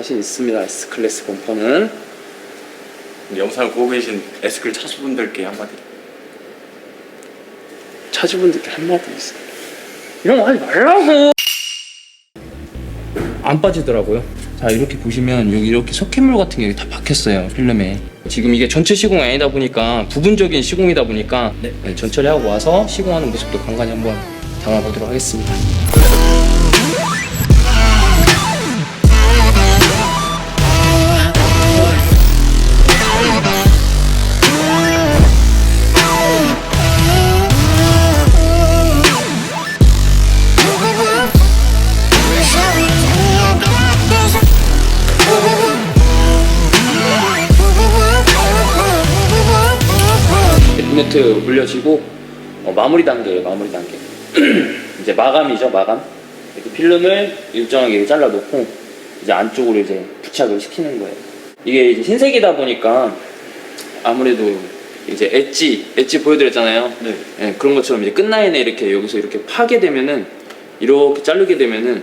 자신 있습니다. S클래스 범퍼는. 영상을 보고 계신 S클 차주분들께 한마디. 차주분들께 한마디 있어요. 이런 거 하지 말라고. 안 빠지더라고요. 자, 이렇게 보시면 여기 이렇게 석회물 같은 게 다 박혔어요, 필름에. 지금 이게 전체 시공이 아니다 보니까 부분적인 시공이다 보니까 네, 전처리 하고 와서 시공하는 모습도 간간히 한번 담아보도록 하겠습니다. 본네트 올려지고 마무리 단계예요. 마무리 단계. 이제 마감이죠. 마감. 이렇게 필름을 일정하게 잘라 놓고 이제 안쪽으로 이제 부착을 시키는 거예요. 이게 이제 흰색이다 보니까 아무래도 이제 엣지 보여드렸잖아요. 네. 네, 그런 것처럼 이제 끝라인에 이렇게 여기서 이렇게 파게 되면은, 이렇게 자르게 되면은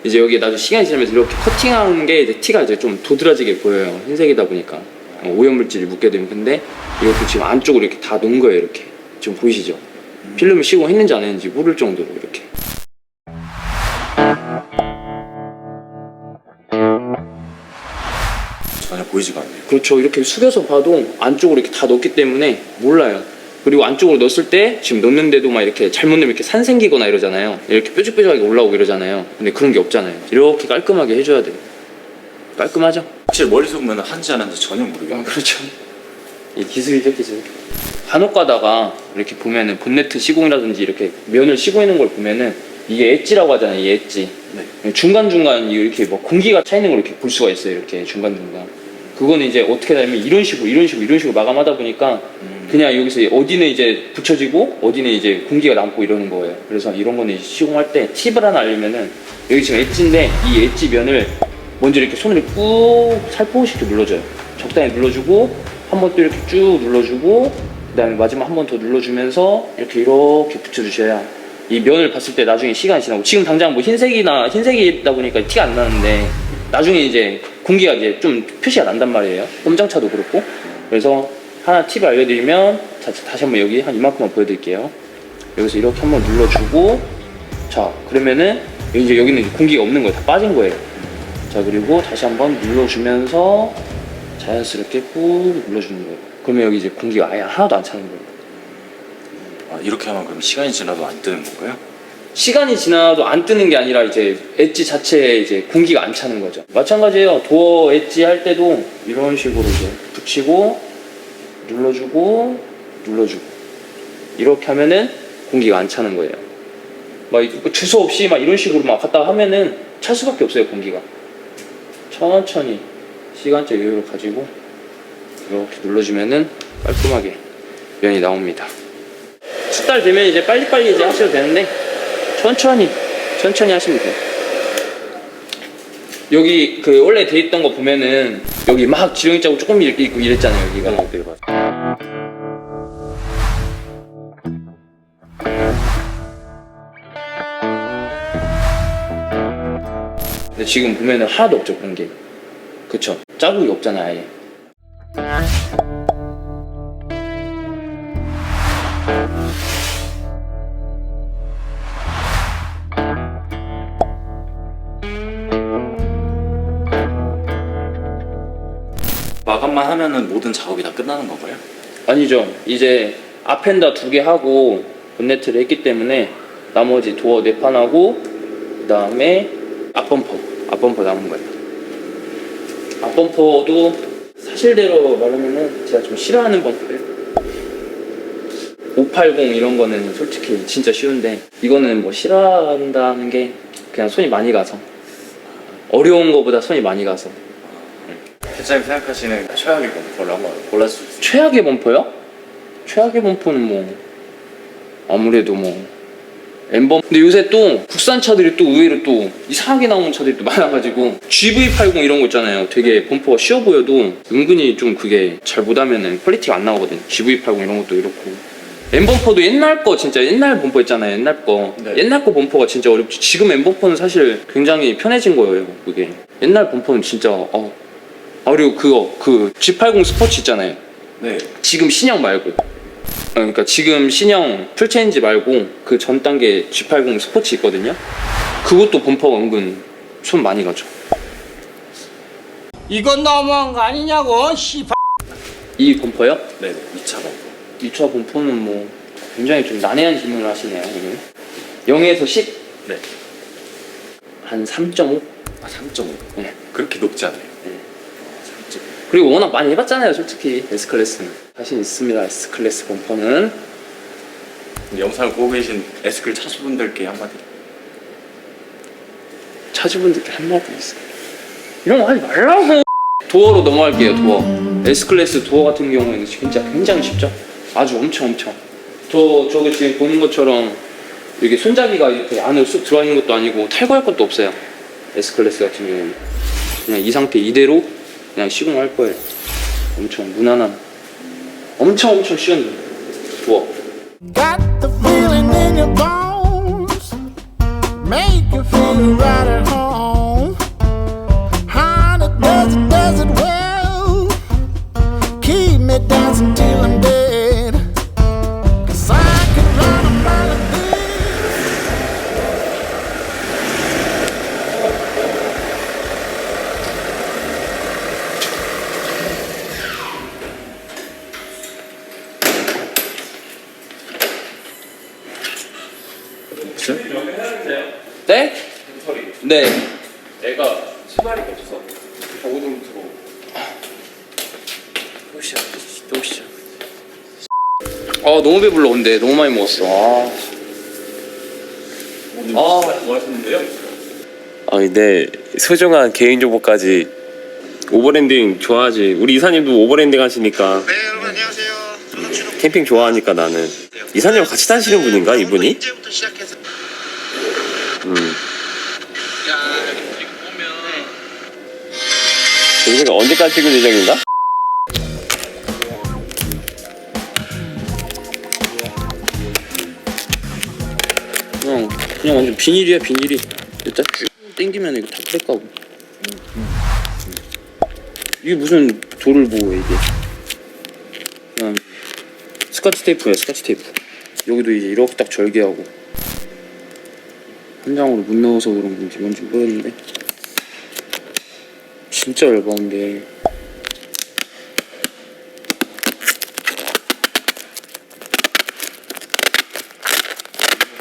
이제 여기 나중에 시간이 지나면서 이렇게 커팅한 게 이제 티가 이제 좀 도드라지게 보여요. 흰색이다 보니까. 오염물질이 묻게 되면. 근데 이것도 지금 안쪽으로 이렇게 다 놓은 거예요. 이렇게 지금 보이시죠? 필름을 시공했는지 안 했는지 모를 정도로 이렇게. 전혀 보이지가 않네요. 그렇죠. 이렇게 숙여서 봐도 안쪽으로 이렇게 다 넣었기 때문에 몰라요. 그리고 안쪽으로 넣었을 때 지금 넣는데도 막 이렇게 잘못 넣으면 이렇게 산 생기거나 이러잖아요. 이렇게 뾰족뾰족하게 올라오고 이러잖아요. 근데 그런 게 없잖아요. 이렇게 깔끔하게 해줘야 돼요. 깔끔하죠? 확실히 멀리서 보면 한지 안 한지 전혀 모르겠어요. 그렇죠. 이 기술이죠, 기술. 간혹 가다가 이렇게 보면은 본네트 시공이라든지 이렇게 면을 시공해놓은 걸 보면은 이게 엣지라고 하잖아요. 이 엣지. 네. 중간중간 이렇게 뭐 공기가 차 있는 걸 이렇게 볼 수가 있어요. 이렇게 중간중간. 그거는 이제 어떻게 되냐면 이런 식으로 마감하다 보니까 그냥 여기서 어디는 이제 붙여지고 어디는 이제 공기가 남고 이러는 거예요. 그래서 이런 거는 이제 시공할 때 팁을 하나 알려면은, 여기 지금 엣지인데 이 엣지 면을 먼저 이렇게 손으로 꾹 살포시 이렇게 눌러줘요. 적당히 눌러주고 한 번 또 이렇게 쭉 눌러주고 그 다음에 마지막 한 번 더 눌러주면서 이렇게 붙여주셔야 이 면을 봤을 때 나중에 시간이 지나고, 지금 당장 뭐 흰색이다 보니까 티가 안 나는데 나중에 이제 공기가 이제 좀 표시가 난단 말이에요. 꼼장차도 그렇고. 그래서 하나 팁을 알려드리면, 다시 한번 여기 한 이만큼만 보여드릴게요. 여기서 이렇게 한번 눌러주고, 자 그러면은 이제 여기는 공기가 없는 거예요. 다 빠진 거예요. 자, 그리고 다시 한번 눌러주면서 자연스럽게 꾹 눌러주는 거예요. 그러면 여기 이제 공기가 아예 하나도 안 차는 거예요. 아, 이렇게 하면 그럼 시간이 지나도 안 뜨는 건가요? 시간이 지나도 안 뜨는 게 아니라 이제 엣지 자체에 이제 공기가 안 차는 거죠. 마찬가지예요. 도어 엣지 할 때도 이런 식으로 이제 붙이고 눌러주고 이렇게 하면은 공기가 안 차는 거예요. 막 주소 없이 막 이런 식으로 막 갔다 하면은 찰 수밖에 없어요. 공기가. 천천히 시간적 여유를 가지고 이렇게 눌러주면은 깔끔하게 면이 나옵니다. 숙달 되면 이제 빨리빨리 이제 하셔도 되는데 천천히 하시면 돼요. 여기 그 원래 돼 있던 거 보면은 여기 막 지렁이 자국 조금 이렇게 있고 이랬잖아요. 여기가. 네, 맞아요. 근데 지금 보면은 하나도 없죠, 그런 게. 그쵸? 자국이 없잖아요, 아예. 마감만 하면은 모든 작업이 다 끝나는 건가요? 아니죠. 이제 앞엔다 2개 하고 본네트를 했기 때문에 나머지 도어 4판하고 그 다음에 앞범퍼 남은 거예요. 앞범퍼도 사실대로 말하면은 제가 좀 싫어하는 범퍼예요. 580 이런 거는 솔직히 진짜 쉬운데 이거는 뭐 싫어한다는 게 그냥 손이 많이 가서, 어려운 거보다 손이 많이 가서. 대장님 생각하시는 최악의 범퍼를 한번 골라주세요. 최악의 범퍼요? 최악의 범퍼는 뭐 아무래도 뭐 M범. 근데 요새 또 국산 차들이 또 의외로 또 이상하게 나오는 차들이 또 많아가지고 GV80 이런 거 있잖아요. 되게 범퍼가 쉬워 보여도 은근히 좀 그게 잘 못하면은 퀄리티가 안 나오거든. GV80 이런 것도 이렇고. M범퍼도 옛날 거, 진짜 옛날 범퍼 있잖아요. 옛날 거. 네. 옛날 거 범퍼가 진짜 어렵지. 지금 M범퍼는 사실 굉장히 편해진 거예요. 그게 옛날 범퍼는 진짜 그리고 그 G80 스포츠 있잖아요. 네. 지금 신형 말고 그러니까 지금 신형 풀체인지 말고 그 전 단계 G80 스포츠 있거든요. 그것도 범퍼가 은근 손 많이 가죠. 이건 너무한 거 아니냐고, 씨발. 이 범퍼요? 네. 2차 범퍼. 2차 범퍼는 뭐 굉장히 좀 난해한 질문을 하시네요. 오늘 0에서 10? 네. 한 3.5? 아, 3.5. 네. 그렇게 높지 않아요. 그리고 워낙 많이 해봤잖아요, 솔직히. S클래스는 자신 있습니다. S클래스 범퍼는. 영상을 보고 계신 S클 차주분들께 한마디. 차주분들께 한마디 있어요. 이런 거 하지 말라고. 도어로 넘어갈게요. 도어. S클래스 도어 같은 경우에는 진짜 굉장히 쉽죠. 아주 엄청 저기 지금 보는 것처럼 이게 손잡이가 이렇게 안으로 쑥 들어와 있는 것도 아니고 탈거할 것도 없어요. S클래스 같은 경우는 그냥 이 상태 이대로 그냥 시공할 거예요. 엄청 무난한, 엄청 쉬운 도어. Got the feeling in your bones, make you feel right at home. Honey, does it well, keep me dancing till I'm dead. 'Cause I could run a mile of this. 네? 네. 애가 수발이 없어. 보고 좀 들어. 또 시작. 너무 배불러. 근데 너무 많이 먹었어. 뭐 하셨는데요? 근데 소중한 개인정보까지 오버랜딩 좋아하지. 우리 이사님도 오버랜딩 하시니까. 네, 여러분 안녕하세요. 조덕춘 캠핑 좋아하니까 나는. 이사님과 같이 다니시는 분인가 이분이? 이제부터 시작해서 야, 여기 보면 동생가 언제까지 찍을 예정인가? 그냥 완전 비닐이야, 비닐이. 일단 쭉 당기면 이거 다 크랙하고. 이게 무슨 돌을 보고 이게. 그냥 스카치 테이프야, 스카치 테이프. 여기도 이제 이렇게 딱 절개하고. 한 장으로 못 넣어서 그런 건지 뭔지 모르겠는데. 진짜 얇은데.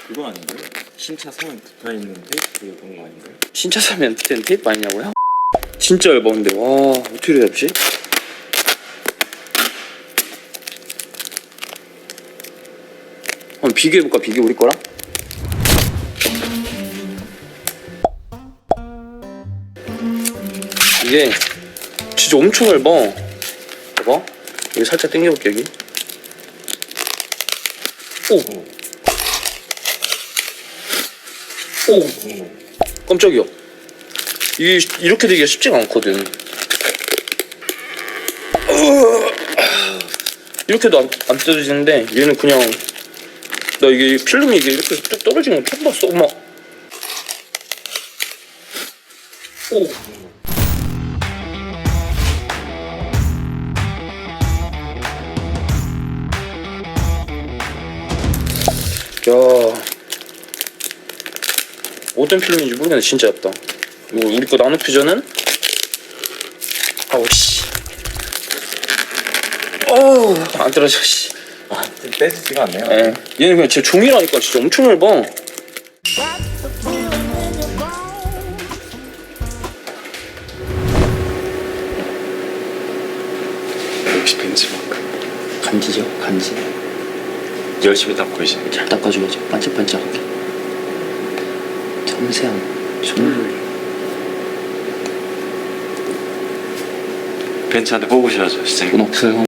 그거 아닌가요? 신차 사면 붙어있는 테이프 그런 거 아닌가요? 신차 사면 그때는 테이프 아니냐고요? 진짜 얇은데. 와, 어떻게 이렇게 얇지? 한번 비교해볼까, 비교 우리 거랑? 이게 진짜 엄청 얇아. 봐봐. 여기 살짝 당겨볼게, 여기. 오! 깜짝이야. 이게 이렇게 되기가 쉽지가 않거든. 이렇게도 안 뜯어지는데 얘는 그냥 나 이게 필름이 이게 이렇게 뚝 떨어지는 거 처음 봤어. 엄마. 오. 야. 어떤 필름인지 모르겠네. 진짜 얇다. 이거 우리 거 나노 퓨전은 아우씨. 안 떨어져. 씨. 좀 떼지지가 않네요. 예. 얘는 그냥 제 종이라니까 진짜 엄청 얇아. Got the feeling in your bones. 역시 벤치마크. 간지죠, 간지. 열심히 닦고 계시네. 잘 닦아줘야죠. 반짝반짝하게. 섬세한 손을. 벤치한테 뽑으셔야죠, 시장님. 돈 없어요.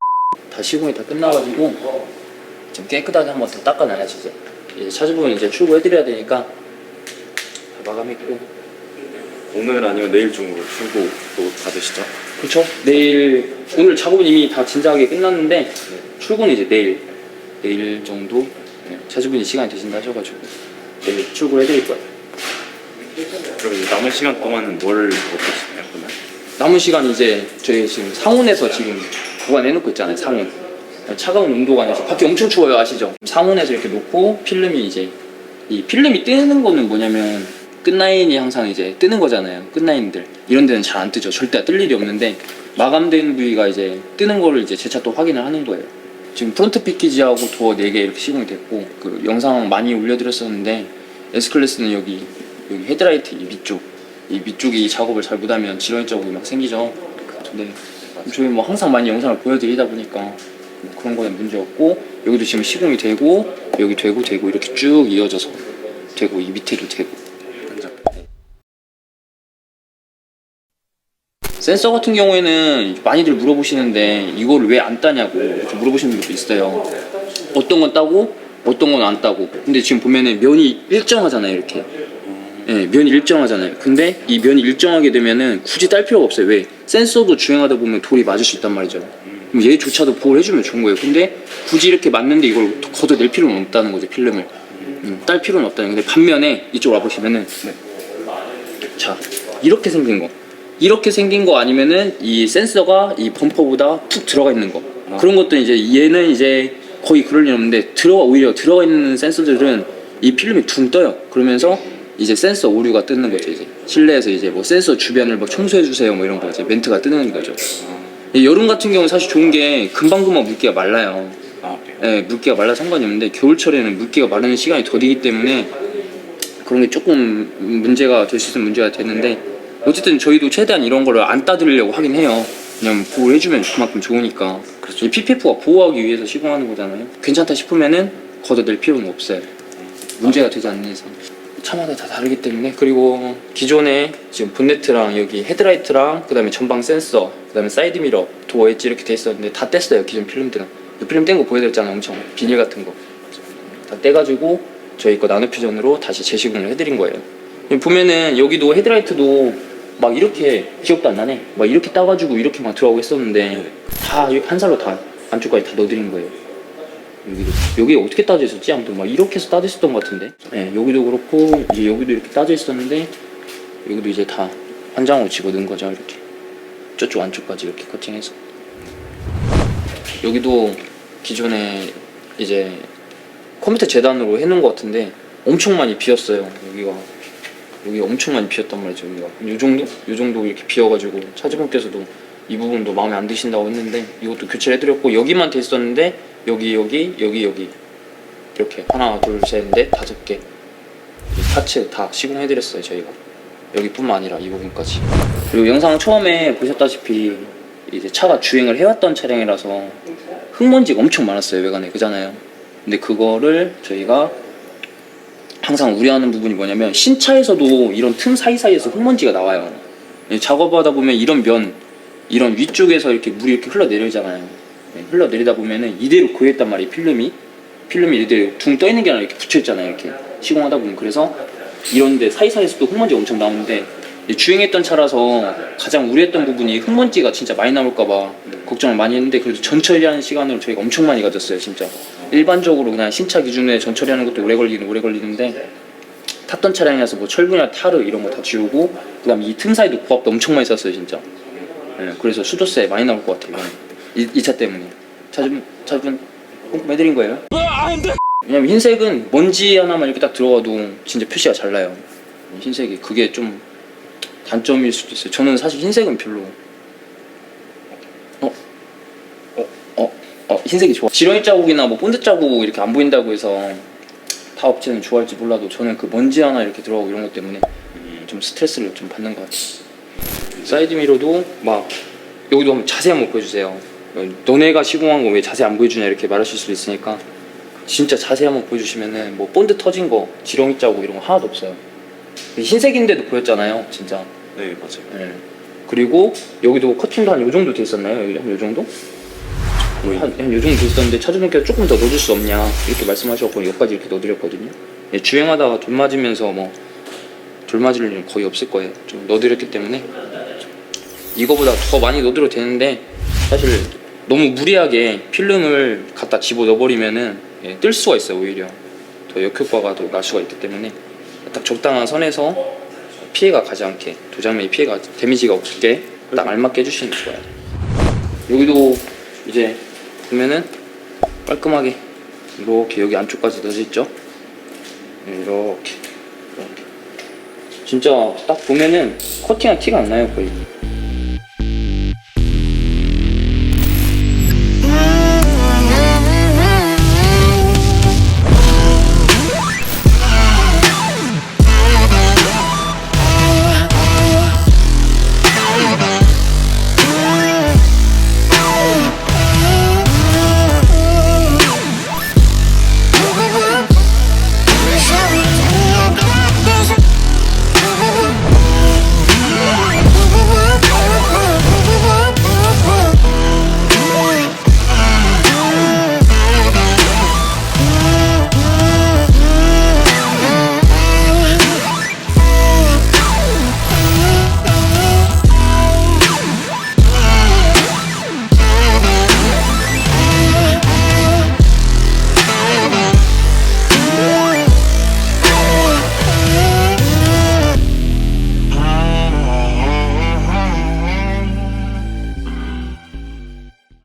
다 시공이 다 끝나가지고 좀 깨끗하게 한번 더 닦아놔야지 이제. 이제 차주분 이제 출고해드려야 되니까 다 마감했고. 오늘 아니면 내일 중으로 출고 또 받으시죠? 그렇죠. 내일 오늘 작업은 이미 다 진작에 끝났는데 출고는 이제 내일 정도 차주분이 시간이 되신다 하셔가지고 내일 출고해드릴 거예요. 그럼 이 남은 시간 동안은 뭘 먹고 싶나요, 그러면? 남은 시간 이제 저희 지금 상온에서 지금 보관해놓고 있잖아요. 상온. 차가운 온도가 아니라서 밖에 엄청 추워요. 아시죠? 상온에서 이렇게 놓고 필름이 이제 이 필름이 뜨는 거는 뭐냐면 끝라인이 항상 이제 뜨는 거잖아요. 끝라인들 이런 데는 잘 안 뜨죠. 절대 뜰 일이 없는데 마감된 부위가 이제 뜨는 거를 이제 제 차 또 확인을 하는 거예요. 지금 프론트 패키지하고 도어 4개 이렇게 시공이 됐고 그 영상 많이 올려드렸었는데 S클래스는 여기 헤드라이트 이 밑쪽이 작업을 잘 못하면 지렁이 자국이 막 생기죠. 근데 저희 뭐 항상 많이 영상을 보여드리다 보니까 뭐 그런 거는 문제 없고 여기도 지금 시공이 되고 여기 되고 이렇게 쭉 이어져서 되고 이 밑에도 되고. 센서 같은 경우에는 많이들 물어보시는데 이거를 왜 안 따냐고 이렇게 물어보시는 분도 있어요. 어떤 건 따고 어떤 건 안 따고. 근데 지금 보면은 면이 일정하잖아요. 이렇게 면이 일정하잖아요. 근데 이 면이 일정하게 되면은 굳이 딸 필요가 없어요. 왜? 센서도 주행하다 보면 돌이 맞을 수 있단 말이죠. 그럼 얘조차도 보호를 해주면 좋은 거예요. 근데 굳이 이렇게 맞는데 이걸 걷어낼 필요는 없다는 거죠. 필름을 딸 필요는 없다는. 근데 반면에 이쪽 와보시면은 자 이렇게 생긴 거 아니면은 이 센서가 이 범퍼보다 푹 들어가 있는 거 그런 것도 이제 얘는 이제 거의 그럴 일 없는데 오히려 들어가 있는 센서들은 이 필름이 둥 떠요. 그러면서 이제 센서 오류가 뜨는 거죠. 이제 실내에서 이제 뭐 센서 주변을 뭐 청소해 주세요 뭐 이런 거 이제 멘트가 뜨는 거죠. 여름 같은 경우는 사실 좋은 게 금방금방 물기가 말라요. 네, 물기가 말라 상관이 없는데 겨울철에는 물기가 마르는 시간이 더디기 때문에 그런 게 조금 문제가 될 수 있으면 문제가 되는데 어쨌든 저희도 최대한 이런 거를 안 따드리려고 하긴 해요. 그냥 보호를 해주면 그만큼 좋으니까. 그렇죠. 이 PPF가 보호하기 위해서 시공하는 거잖아요. 괜찮다 싶으면은 걷어낼 필요는 없어요. 문제가 되지 않는 이상. 차마다 다 다르기 때문에. 그리고 기존에 지금 본네트랑 여기 헤드라이트랑 그 다음에 전방 센서 그 다음에 사이드미러 도어 엣지 이렇게 돼 있었는데 다 뗐어요. 기존 필름들은. 필름 뗀 거 보여드렸잖아요. 엄청 비닐 같은 거 다 떼가지고 저희 거 나노 퓨전으로 다시 재시공을 해드린 거예요. 보면은 여기도 헤드라이트도 막 이렇게 기억도 안 나네. 막 이렇게 따가지고 이렇게 막 들어가고 했었는데 다 이렇게 한 살로 다 안쪽까지 다 넣어드린 거예요. 여기 어떻게 따져 있었지? 아무튼 막 이렇게 해서 따져 있었던 것 같은데. 네, 여기도 그렇고 이제 여기도 이렇게 따져 있었는데 여기도 이제 다 한 장으로 집어넣은 거죠. 이렇게 저쪽 안쪽까지 이렇게 커팅해서. 여기도 기존에 이제 컴퓨터 재단으로 해놓은 것 같은데 엄청 많이 비었어요. 여기 엄청 많이 비었단 말이죠. 여기가 요 정도 이렇게 비어가지고 차주분께서도 이 부분도 마음에 안 드신다고 했는데 이것도 교체를 해드렸고 여기만 돼 있었는데 여기 이렇게 하나 둘 셋 넷 5개 파츠 다 시공해드렸어요. 저희가 여기뿐만 아니라 이 부분까지. 그리고 영상 처음에 보셨다시피 이제 차가 주행을 해왔던 차량이라서 흙먼지가 엄청 많았어요. 외관에. 그잖아요. 근데 그거를 저희가 항상 우려하는 부분이 뭐냐면 신차에서도 이런 틈 사이사이에서 흙먼지가 나와요. 작업하다 보면 이런 위쪽에서 이렇게 물이 이렇게 흘러내리잖아요. 흘러내리다 보면은 이대로 고여있단 말이에요. 필름이 이대로 둥 떠있는 게 아니라 이렇게 붙여있잖아요. 이렇게 시공하다 보면. 그래서 이런데 사이사이에서도 흙먼지가 엄청 나오는데 주행했던 차라서 가장 우려했던 부분이 흙먼지가 진짜 많이 나올까봐 걱정을 많이 했는데 그래도 전처리하는 시간을 저희가 엄청 많이 가졌어요. 진짜 일반적으로 그냥 신차 기준에 전처리하는 것도 오래 걸리는데 탔던 차량이라서 뭐 철분이나 타르 이런 거 다 지우고 그 다음에 이 틈 사이도 고압도 엄청 많이 썼어요. 진짜. 네, 그래서 수도세 많이 나올 것 같아요. 이 차 때문에. 차주분 꼼꼼해드린 거예요. 왜냐면 흰색은 먼지 하나만 이렇게 딱 들어가도 진짜 표시가 잘 나요. 흰색이 그게 좀 단점일 수도 있어요. 저는 사실 흰색은 별로 흰색이 좋아. 지렁이 자국이나 뭐 본드 자국 이렇게 안 보인다고 해서 타 업체는 좋아할지 몰라도 저는 그 먼지 하나 이렇게 들어가고 이런 것 때문에 좀 스트레스를 좀 받는 것 같아요. 사이드 미러도 막 여기도 한번 자세히 한번 보여주세요. 너네가 시공한 거 왜 자세히 안 보여주냐 이렇게 말하실 수도 있으니까 진짜 자세히 한번 보여주시면은 뭐 본드 터진 거 지렁이 자국 이런 거 하나도 없어요. 흰색인데도 보였잖아요. 진짜. 네 맞아요. 네. 그리고 여기도 커팅도 한 요 정도 돼 있었나요? 여기 한 요 정도? 한 요 정도 돼 있었는데 차주분께서 조금 더 넣어줄 수 없냐 이렇게 말씀하셨고 여기까지 이렇게 넣어드렸거든요. 네, 주행하다가 돌 맞으면서 뭐 돌 맞을 일은 거의 없을 거예요. 좀 넣어드렸기 때문에 이거보다 더 많이 넣어드려도 되는데 사실 너무 무리하게 필름을 갖다 집어 넣어버리면은 뜰 수가 있어요. 오히려 더 역효과가 더 날 수가 있기 때문에 딱 적당한 선에서 피해가 가지 않게, 도장면이 피해가 데미지가 없게 딱 알맞게 해주시는 게 좋아요. 여기도 이제 보면은 깔끔하게 이렇게 여기 안쪽까지 넣어져 있죠. 이렇게 진짜 딱 보면은 커팅한 티가 안 나요 거의.